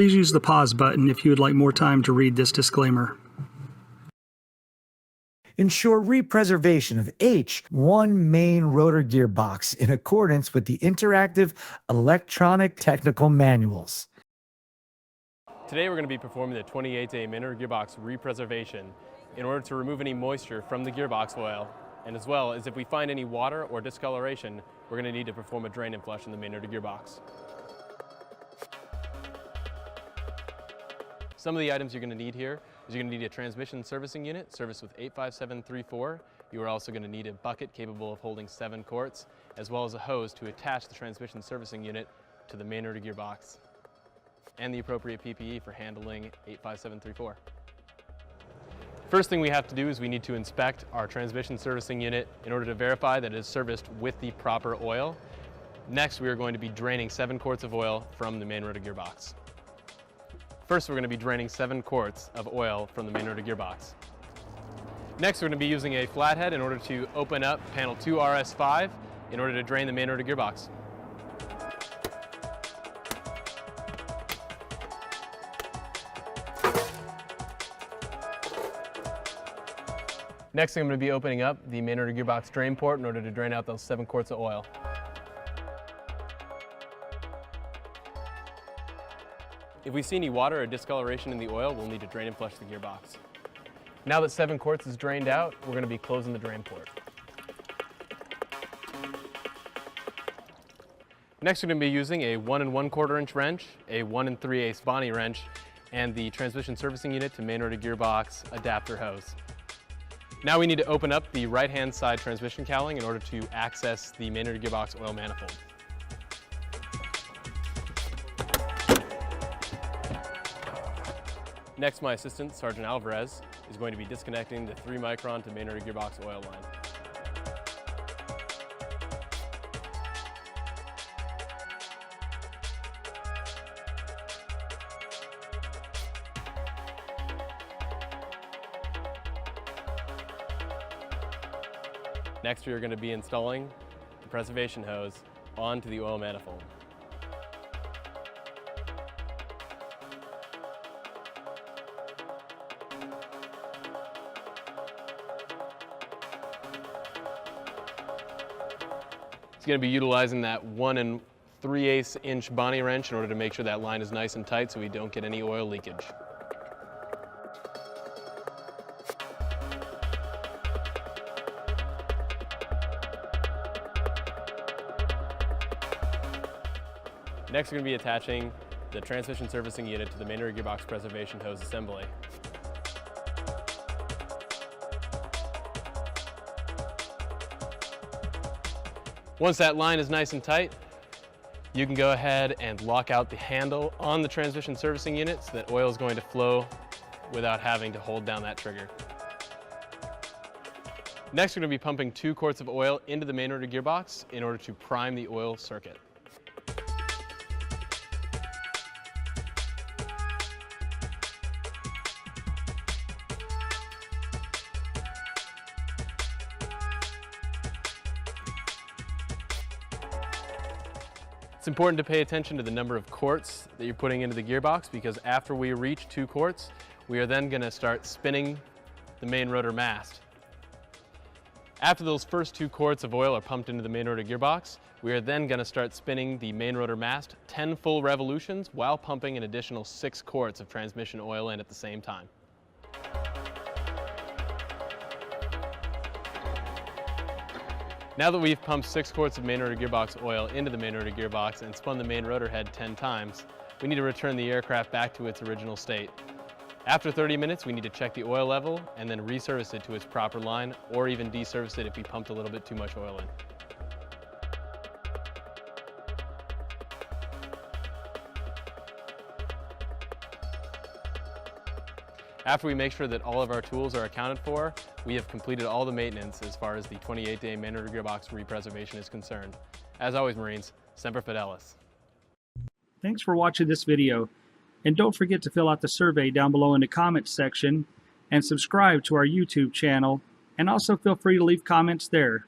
Please use the pause button if you would like more time to read this disclaimer. Ensure represervation of H1 main rotor gearbox in accordance with the interactive electronic technical manuals. Today we're going to be performing the 28-day main rotor gearbox represervation in order to remove any moisture from the gearbox oil, and as well as if we find any water or discoloration, we're going to need to perform a drain and flush in the main rotor gearbox. Some of the items you're going to need here is you're going to need a transmission servicing unit serviced with 85734. You are also going to need a bucket capable of holding 7 quarts, as well as a hose to attach the transmission servicing unit to the main rotor gearbox, and the appropriate PPE for handling 85734. First thing we have to do is we need to inspect our transmission servicing unit in order to verify that it is serviced with the proper oil. Next, we are going to be draining 7 quarts of oil from the main rotor gearbox. First, we're going to be draining 7 quarts of oil from the main rotor gearbox. Next, we're going to be using a flathead in order to open up panel 2RS5 in order to drain the main rotor gearbox. Next, I'm going to be opening up the main rotor gearbox drain port in order to drain out those 7 quarts of oil. If we see any water or discoloration in the oil, we'll need to drain and flush the gearbox. Now that 7 quarts is drained out, we're going to be closing the drain port. Next, we're going to be using a 1 1/4 inch wrench, a 1 3/8 Bonney wrench, and the transmission servicing unit to main rotor gearbox adapter hose. Now we need to open up the right-hand side transmission cowling in order to access the main rotor gearbox oil manifold. Next, my assistant, Sergeant Alvarez, is going to be disconnecting the 3 micron to main rotor gearbox oil line. Next, we are going to be installing the preservation hose onto the oil manifold. It's going to be utilizing that 1 3/8 inch Bonney wrench in order to make sure that line is nice and tight so we don't get any oil leakage. Next, we're going to be attaching the transmission servicing unit to the main rotor gearbox preservation hose assembly. Once that line is nice and tight, you can go ahead and lock out the handle on the transmission servicing unit so that oil is going to flow without having to hold down that trigger. Next, we're going to be pumping 2 quarts of oil into the main rotor gearbox in order to prime the oil circuit. It's important to pay attention to the number of quarts that you're putting into the gearbox, because after we reach 2 quarts, we are then going to start spinning the main rotor mast. After those first 2 quarts of oil are pumped into the main rotor gearbox, we are then going to start spinning the main rotor mast 10 full revolutions while pumping an additional 6 quarts of transmission oil in at the same time. Now that we've pumped 6 quarts of main rotor gearbox oil into the main rotor gearbox and spun the main rotor head 10 times, we need to return the aircraft back to its original state. After 30 minutes, we need to check the oil level and then reservice it to its proper line, or even deservice it if we pumped a little bit too much oil in. After we make sure that all of our tools are accounted for, we have completed all the maintenance as far as the 28-day main rotor gearbox represervation is concerned. As always, Marines, Semper Fidelis. Thanks for watching this video, and don't forget to fill out the survey down below in the comments section and subscribe to our YouTube channel, and also feel free to leave comments there.